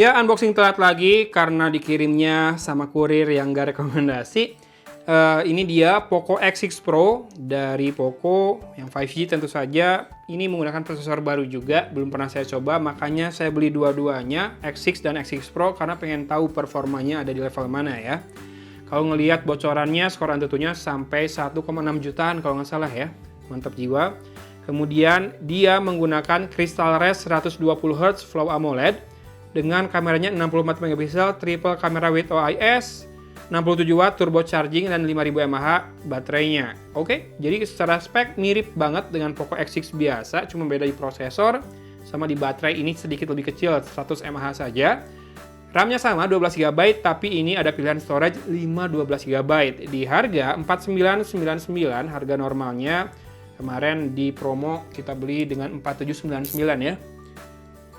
Ya, unboxing telat lagi karena dikirimnya sama kurir yang gak rekomendasi. Ini dia Poco X6 Pro dari Poco yang 5G tentu saja. Ini menggunakan prosesor baru juga, belum pernah saya coba, makanya saya beli dua-duanya, X6 dan X6 Pro, karena pengen tahu performanya ada di level mana ya. Kalau ngelihat bocorannya, skor Antutunya sampai 1,6 jutaan kalau nggak salah ya. Mantap jiwa. Kemudian dia menggunakan Crystal Res 120Hz Flow AMOLED dengan kameranya 64 megapiksel, triple kamera with OIS, 67 watt turbo charging dan 5000 mAh baterainya. Oke, jadi secara spek mirip banget dengan Poco X6 biasa, cuma beda di prosesor sama di baterai. Ini sedikit lebih kecil, 100 mAh saja. RAM-nya sama 12 GB, tapi ini ada pilihan storage 512 GB di harga 4999, harga normalnya. Kemarin di promo kita beli dengan 4799 ya.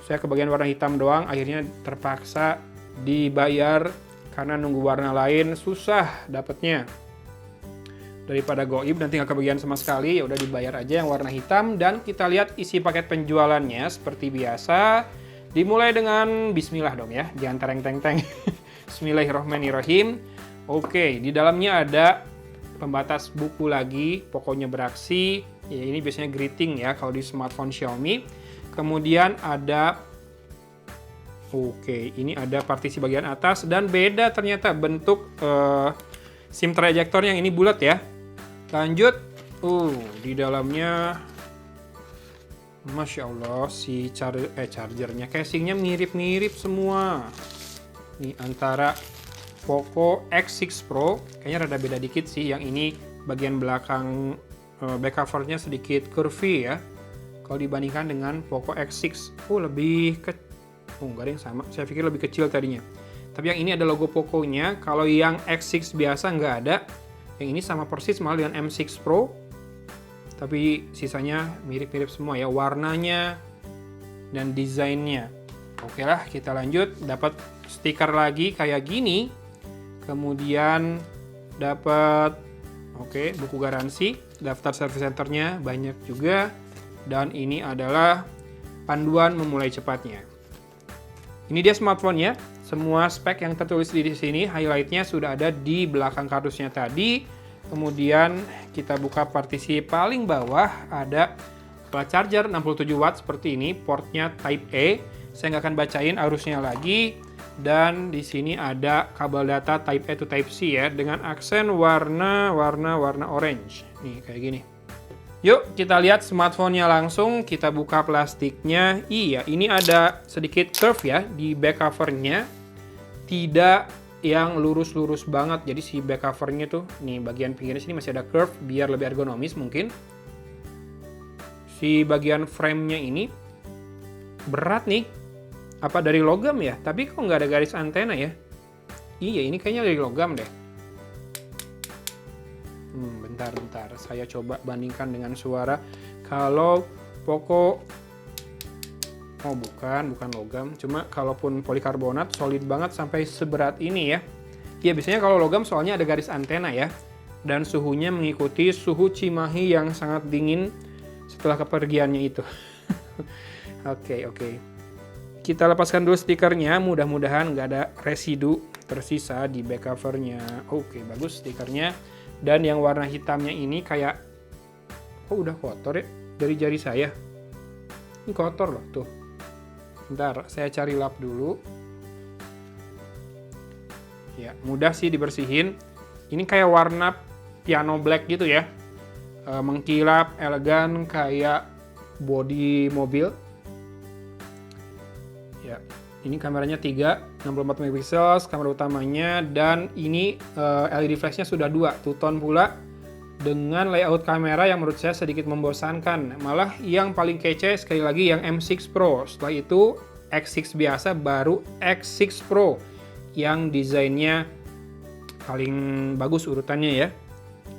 Saya kebagian warna hitam doang, akhirnya terpaksa dibayar karena nunggu warna lain susah dapetnya. Daripada goib nanti nggak kebagian sama sekali, ya udah dibayar aja yang warna hitam. Dan kita lihat isi paket penjualannya seperti biasa. Dimulai dengan bismillah dong ya, jangan tereng-teng-teng. Bismillahirrahmanirrahim. Oke, di dalamnya ada pembatas buku lagi, pokoknya beraksi. Ya, ini biasanya greeting ya kalau di smartphone Xiaomi. Kemudian ada, ini ada partisi bagian atas dan beda ternyata bentuk SIM tray ejector yang ini bulat ya. Lanjut, di dalamnya, masya Allah, si chargernya, casingnya mirip-mirip semua. Ini antara Poco X6 Pro, kayaknya rada beda dikit sih. Yang ini bagian belakang back covernya sedikit curvy ya. Kalau dibandingkan dengan Poco X6, lebih enggak ada yang sama. Saya pikir lebih kecil tadinya. Tapi yang ini ada logo Poco-nya. Kalau yang X6 biasa nggak ada. Yang ini sama persis malah dengan M6 Pro. Tapi sisanya mirip-mirip semua ya. Warnanya dan desainnya. Oke lah, kita lanjut. Dapat stiker lagi kayak gini. Kemudian dapat buku garansi. Daftar service centernya banyak juga. Dan ini adalah panduan memulai cepatnya. Ini dia smartphone-nya. Semua spek yang tertulis di sini, highlight-nya sudah ada di belakang kardusnya tadi. Kemudian kita buka partisi paling bawah, ada charger 67 watt seperti ini, portnya Type A. Saya nggak akan bacain arusnya lagi. Dan di sini ada kabel data Type A to Type C ya, dengan aksen warna orange. Nih kayak gini. Yuk kita lihat smartphone-nya langsung, kita buka plastiknya. Iya, ini ada sedikit curve ya di back cover-nya. Tidak yang lurus-lurus banget, jadi si back cover-nya tuh, nih bagian pinggirnya sini masih ada curve biar lebih ergonomis mungkin. Si bagian frame-nya ini berat nih. Apa dari logam ya? Tapi kok nggak ada garis antena ya? Iya, ini kayaknya dari logam deh. Bentar, saya coba bandingkan dengan suara. Kalau Poco, bukan logam, cuma kalaupun polikarbonat solid banget sampai seberat ini ya. Ya biasanya kalau logam soalnya ada garis antena ya, dan suhunya mengikuti suhu Cimahi yang sangat dingin setelah kepergiannya itu. Oke. Kita lepaskan dulu stikernya, mudah-mudahan nggak ada residu tersisa di back covernya. Oke, bagus stikernya. Dan yang warna hitamnya ini kayak, udah kotor ya dari jari saya. Ini kotor loh tuh. Bentar, saya cari lap dulu. Ya, mudah sih dibersihin. Ini kayak warna piano black gitu ya. Mengkilap, elegan, kayak bodi mobil. Ya, ini kameranya 64 megapiksel, kamera utamanya, dan ini LED flashnya sudah 2, two-tone pula, dengan layout kamera yang menurut saya sedikit membosankan. Malah yang paling kece sekali lagi yang M6 Pro, setelah itu X6 biasa, baru X6 Pro yang desainnya paling bagus urutannya ya.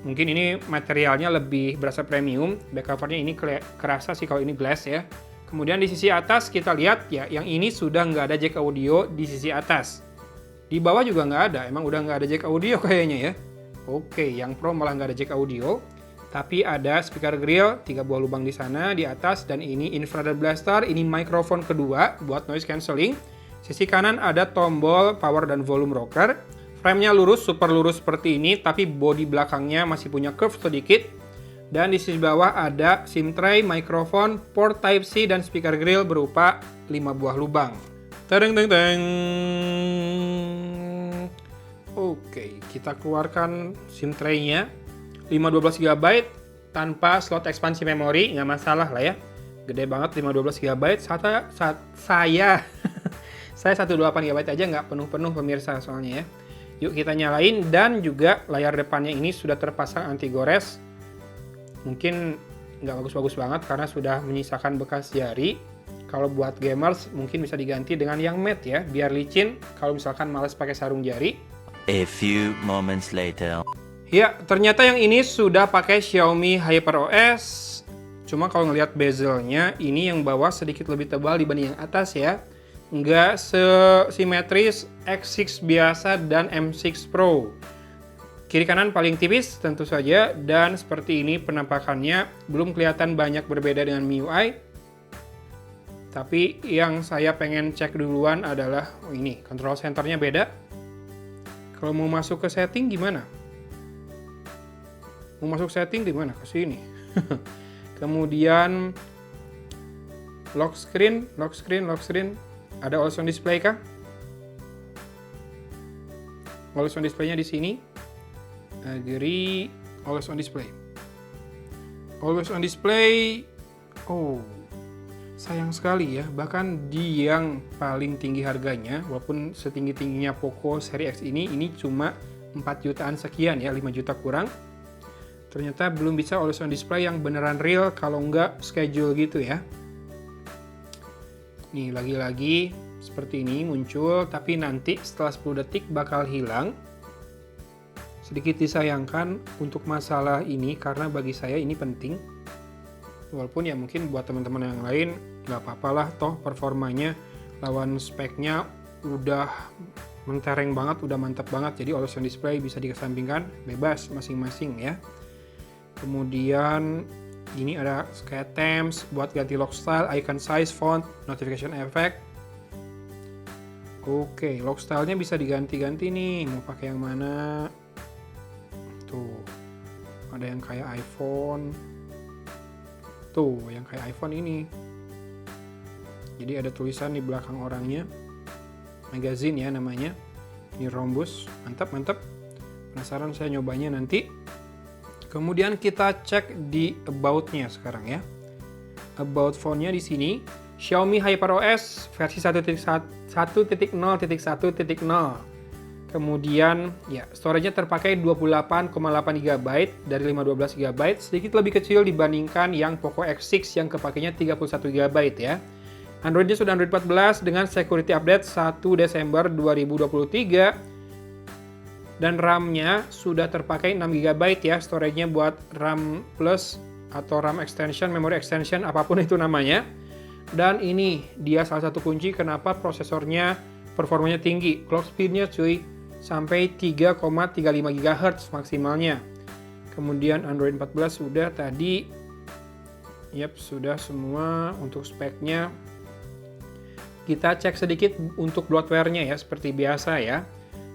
Mungkin ini materialnya lebih berasa premium, back covernya ini kerasa sih kalau ini glass ya. Kemudian di sisi atas kita lihat ya, yang ini sudah nggak ada jack audio di sisi atas. Di bawah juga nggak ada, emang udah nggak ada jack audio kayaknya ya. Oke, yang Pro malah nggak ada jack audio. Tapi ada speaker grill, 3 buah lubang di sana, di atas. Dan ini infrared blaster, ini mikrofon kedua buat noise cancelling. Sisi kanan ada tombol power dan volume rocker. Frame-nya lurus, super lurus seperti ini, tapi bodi belakangnya masih punya curve sedikit. Dan di sisi bawah ada SIM tray, mikrofon, port Type-C, dan speaker grill berupa 5 buah lubang. Tadang teng teng. Oke, kita keluarkan SIM tray-nya. 512 GB tanpa slot ekspansi memori, nggak masalah lah ya. Gede banget 512 GB. Saya 128 GB aja nggak penuh-penuh pemirsa soalnya ya. Yuk kita nyalain, dan juga layar depannya ini sudah terpasang anti gores. Mungkin nggak bagus-bagus banget karena sudah menyisakan bekas jari. Kalau buat gamers mungkin bisa diganti dengan yang matte ya, biar licin kalau misalkan males pakai sarung jari. A few moments later. Ya, ternyata yang ini sudah pakai Xiaomi HyperOS. Cuma kalau ngelihat bezelnya, ini yang bawah sedikit lebih tebal dibanding yang atas ya. Nggak sesimetris X6 biasa dan M6 Pro. Kiri kanan paling tipis tentu saja, dan seperti ini penampakannya. Belum kelihatan banyak berbeda dengan MIUI. Tapi yang saya pengen cek duluan adalah ini, control centernya beda. Kalau mau masuk ke setting gimana? Mau masuk setting di mana? Ke sini. Kemudian lock screen. Ada always on display kah? Always on display-nya di sini. Agree, always on display. Always on display. Oh, sayang sekali ya. Bahkan di yang paling tinggi harganya, walaupun setinggi-tingginya Poco seri X ini cuma 4 jutaan sekian ya, 5 juta kurang. Ternyata belum bisa always on display yang beneran real, kalau nggak schedule gitu ya. Nih lagi-lagi seperti ini muncul, tapi nanti setelah 10 detik bakal hilang. Sedikit disayangkan untuk masalah ini karena bagi saya ini penting. Walaupun ya mungkin buat teman-teman yang lain nggak apa-apa lah, toh performanya lawan speknya udah mentereng banget, udah mantap banget. Jadi always on display bisa dikesampingkan, bebas masing-masing ya. Kemudian ini ada kayak themes buat ganti lock style, icon size, font, notification effect. Oke, lock stylenya bisa diganti-ganti nih, mau pakai yang mana. Tuh, ada yang kayak iPhone. Tuh, yang kayak iPhone ini. Jadi ada tulisan di belakang orangnya. Magazine ya namanya. Ini rhombus, mantap. Penasaran saya nyobanya nanti. Kemudian kita cek di about-nya sekarang ya. About phone-nya di sini Xiaomi HyperOS versi 1.1.1.0. Kemudian ya, storage-nya terpakai 28,8 GB dari 512 GB, sedikit lebih kecil dibandingkan yang Poco X6 yang kepakainya 31 GB ya. Android-nya sudah Android 14 dengan security update 1 Desember 2023. Dan RAM-nya sudah terpakai 6 GB ya, storage-nya buat RAM plus atau RAM extension, memory extension, apapun itu namanya. Dan ini dia salah satu kunci kenapa prosesornya performanya tinggi. Clock speed-nya cuy, sampai 3,35 GHz maksimalnya. Kemudian Android 14 sudah tadi. Yap, sudah semua untuk speknya. Kita cek sedikit untuk bloatware-nya ya, seperti biasa ya.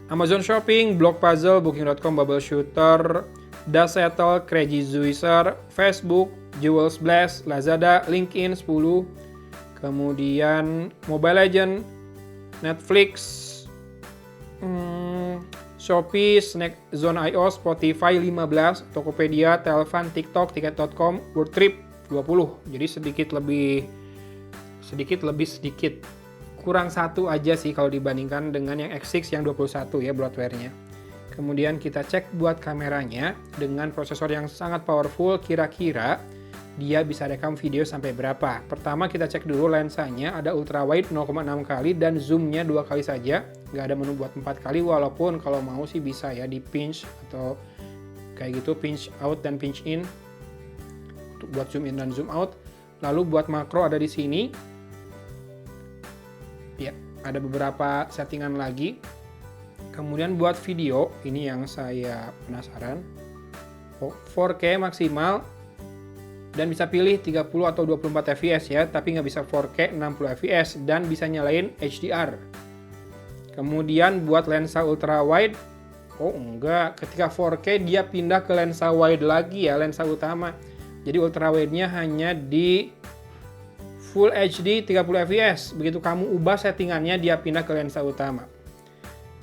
Amazon Shopping, Block Puzzle, Booking.com, Bubble Shooter, Dasettle, Crazy Zuiser, Facebook, Jewels Blast, Lazada, LinkedIn 10, kemudian Mobile Legend, Netflix, Shopee, Snack Zone.io, Spotify 15, Tokopedia, Telfan, TikTok, Tiket.com, World Trip 20. Jadi sedikit lebih kurang satu aja sih kalau dibandingkan dengan yang X6 yang 21 ya bloatware-nya. Kemudian kita cek buat kameranya dengan prosesor yang sangat powerful, kira-kira dia bisa rekam video sampai berapa. Pertama kita cek dulu lensanya, ada ultra wide 0,6 kali dan zoomnya 2 kali saja. Nggak ada menu buat 4 kali, walaupun kalau mau sih bisa ya di pinch atau kayak gitu, pinch out dan pinch in untuk buat zoom in dan zoom out. Lalu buat makro ada di sini. Ya, ada beberapa settingan lagi. Kemudian buat video, ini yang saya penasaran. 4K maksimal dan bisa pilih 30 atau 24 fps ya, tapi nggak bisa 4K 60 fps dan bisa nyalain HDR. Kemudian buat lensa ultra wide, oh enggak, ketika 4K dia pindah ke lensa wide lagi ya, lensa utama. Jadi ultra wide-nya hanya di Full HD 30 fps. Begitu kamu ubah settingannya, dia pindah ke lensa utama.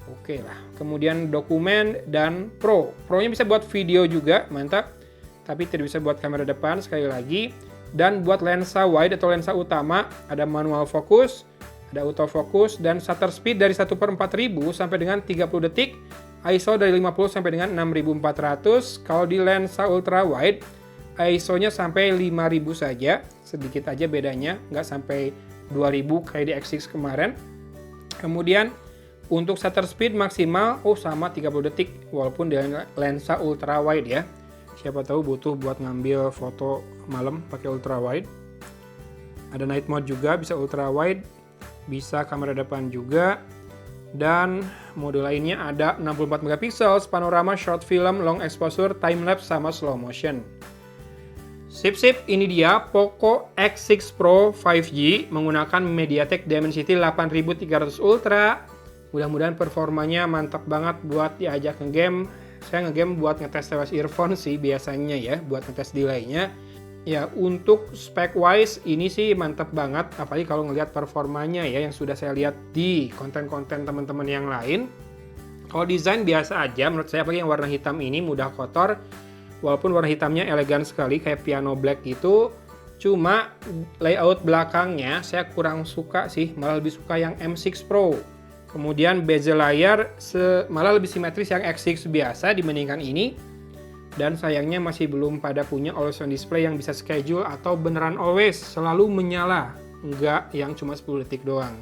Oke lah. Kemudian dokumen dan Pro. Pro-nya bisa buat video juga, mantap. Tapi tidak bisa buat kamera depan, sekali lagi. Dan buat lensa wide atau lensa utama, ada manual fokus, ada autofocus, dan shutter speed dari 1/4000 sampai dengan 30 detik. ISO dari 50 sampai dengan 6400. Kalau di lensa ultra wide, ISO-nya sampai 5000 saja, sedikit aja bedanya, nggak sampai 2000 kayak di X6 kemarin. Kemudian untuk shutter speed maksimal, sama 30 detik, walaupun di lensa ultra wide ya. Siapa tahu butuh buat ngambil foto malam pakai ultra wide. Ada night mode juga, bisa ultra wide, bisa kamera depan juga. Dan mode lainnya ada 64 megapiksel, panorama, short film, long exposure, time lapse, sama slow motion. Sip, ini dia Poco X6 Pro 5G menggunakan MediaTek Dimensity 8300 Ultra. Mudah-mudahan performanya mantap banget buat diajak ngegame. Saya ngegame buat ngetes lewat earphone sih biasanya ya, buat ngetes delay-nya. Ya, untuk spec-wise ini sih mantap banget, apalagi kalau ngelihat performanya ya, yang sudah saya lihat di konten-konten teman-teman yang lain. Kalau desain biasa aja menurut saya, apalagi yang warna hitam ini mudah kotor. Walaupun warna hitamnya elegan sekali kayak piano black gitu, cuma layout belakangnya saya kurang suka sih, malah lebih suka yang M6 Pro. Kemudian bezel layar malah lebih simetris yang X6 biasa dibandingkan ini. Dan sayangnya masih belum pada punya always on display yang bisa schedule atau beneran always selalu menyala, enggak yang cuma 10 detik doang.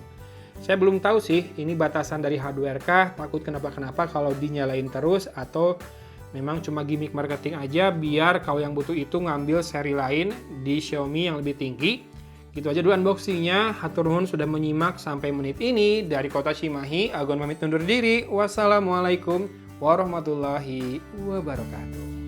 Saya belum tahu sih ini batasan dari hardware kah, takut kenapa-kenapa kalau dinyalain terus, atau memang cuma gimmick marketing aja biar kalau yang butuh itu ngambil seri lain di Xiaomi yang lebih tinggi. Gitu aja dulu unboxingnya. Hatur nuhun sudah menyimak sampai menit ini. Dari kota Cimahi, Agon pamit undur diri. Wassalamualaikum warahmatullahi wabarakatuh.